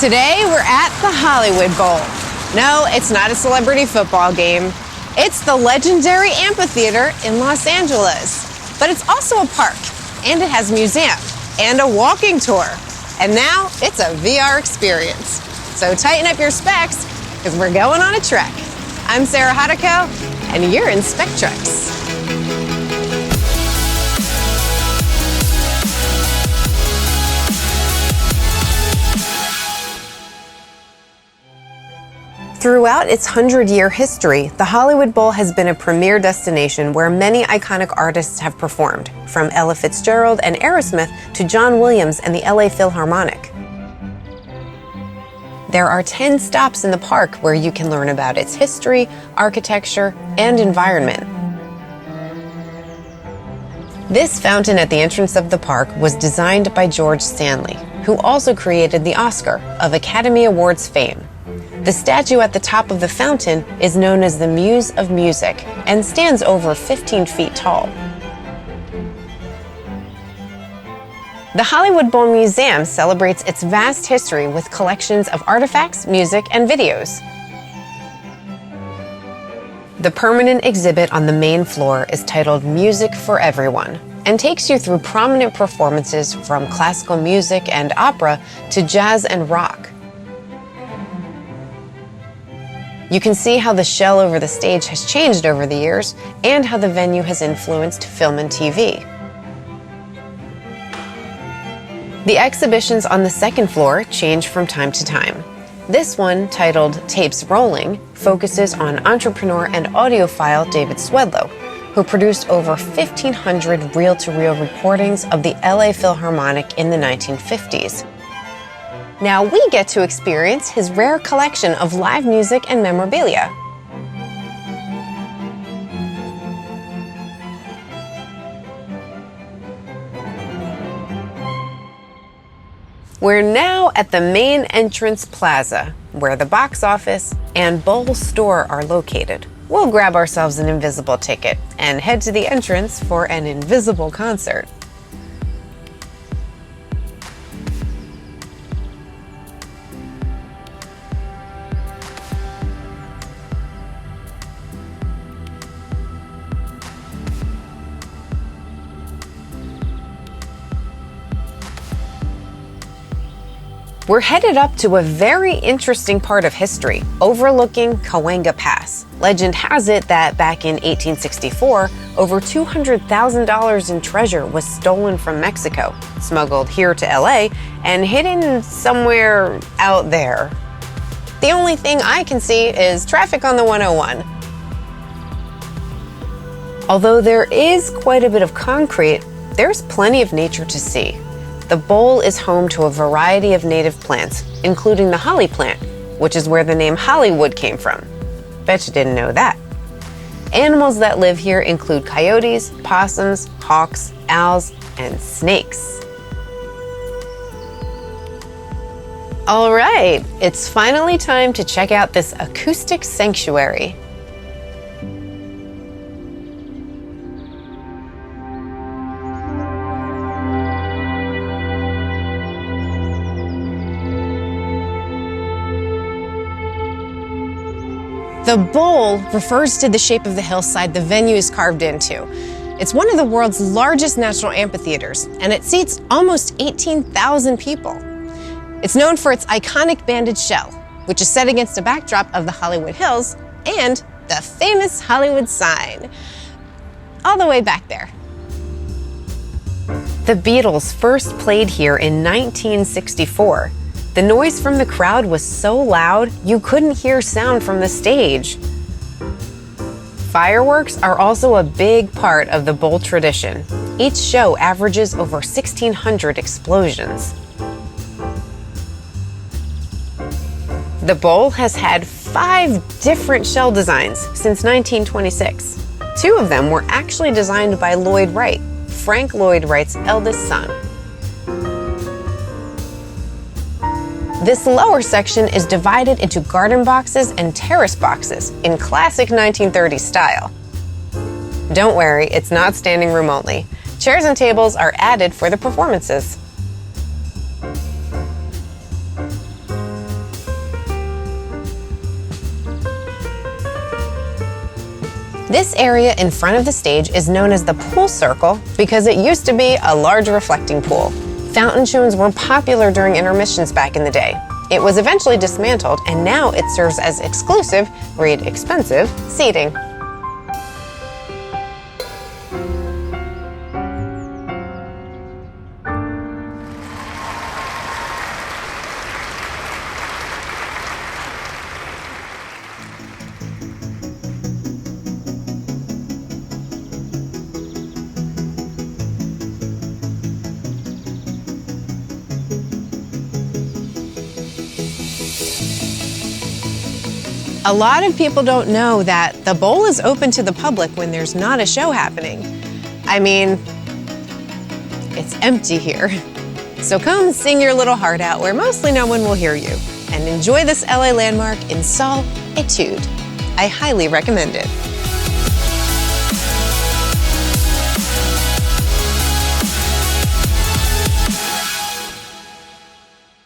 Today we're at the Hollywood Bowl. No, it's not a celebrity football game. It's the legendary amphitheater in Los Angeles. But it's also a park, and it has a museum, and a walking tour. And now it's a VR experience. So tighten up your specs, because we're going on a trek. I'm Sarah Hadako, and you're in SpecTrex. Throughout its 100-year history, the Hollywood Bowl has been a premier destination where many iconic artists have performed, from Ella Fitzgerald and Aerosmith to John Williams and the LA Philharmonic. There are 10 stops in the park where you can learn about its history, architecture, and environment. This fountain at the entrance of the park was designed by George Stanley, who also created the Oscar of Academy Awards fame. The statue at the top of the fountain is known as the Muse of Music and stands over 15 feet tall. The Hollywood Bowl Museum celebrates its vast history with collections of artifacts, music, and videos. The permanent exhibit on the main floor is titled Music for Everyone and takes you through prominent performances from classical music and opera to jazz and rock. You can see how the shell over the stage has changed over the years and how the venue has influenced film and TV. The exhibitions on the second floor change from time to time. This one, titled Tapes Rolling, focuses on entrepreneur and audiophile David Swedlow, who produced over 1,500 reel-to-reel recordings of the LA Philharmonic in the 1950s. Now we get to experience his rare collection of live music and memorabilia. We're now at the main entrance plaza, where the box office and Bowl store are located. We'll grab ourselves an invisible ticket and head to the entrance for an invisible concert. We're headed up to a very interesting part of history, overlooking Cahuenga Pass. Legend has it that back in 1864, over $200,000 in treasure was stolen from Mexico, smuggled here to LA, and hidden somewhere out there. The only thing I can see is traffic on the 101. Although there is quite a bit of concrete, there's plenty of nature to see. The bowl is home to a variety of native plants, including the holly plant, which is where the name Hollywood came from. Bet you didn't know that. Animals that live here include coyotes, possums, hawks, owls, and snakes. All right, it's finally time to check out this acoustic sanctuary. The bowl refers to the shape of the hillside the venue is carved into. It's one of the world's largest natural amphitheaters, and it seats almost 18,000 people. It's known for its iconic banded shell, which is set against a backdrop of the Hollywood Hills and the famous Hollywood sign, all the way back there. The Beatles first played here in 1964. The noise from the crowd was so loud, you couldn't hear sound from the stage. Fireworks are also a big part of the bowl tradition. Each show averages over 1,600 explosions. The bowl has had 5 different shell designs since 1926. 2 of them were actually designed by Lloyd Wright, Frank Lloyd Wright's eldest son. This lower section is divided into garden boxes and terrace boxes in classic 1930s style. Don't worry, it's not standing room only. Chairs and tables are added for the performances. This area in front of the stage is known as the pool circle because it used to be a large reflecting pool. Fountain tunes were popular during intermissions back in the day. It was eventually dismantled, and now it serves as exclusive, read expensive, seating. A lot of people don't know that the bowl is open to the public when there's not a show happening. I mean, it's empty here. So come sing your little heart out where mostly no one will hear you, and enjoy this LA landmark in solitude. I highly recommend it.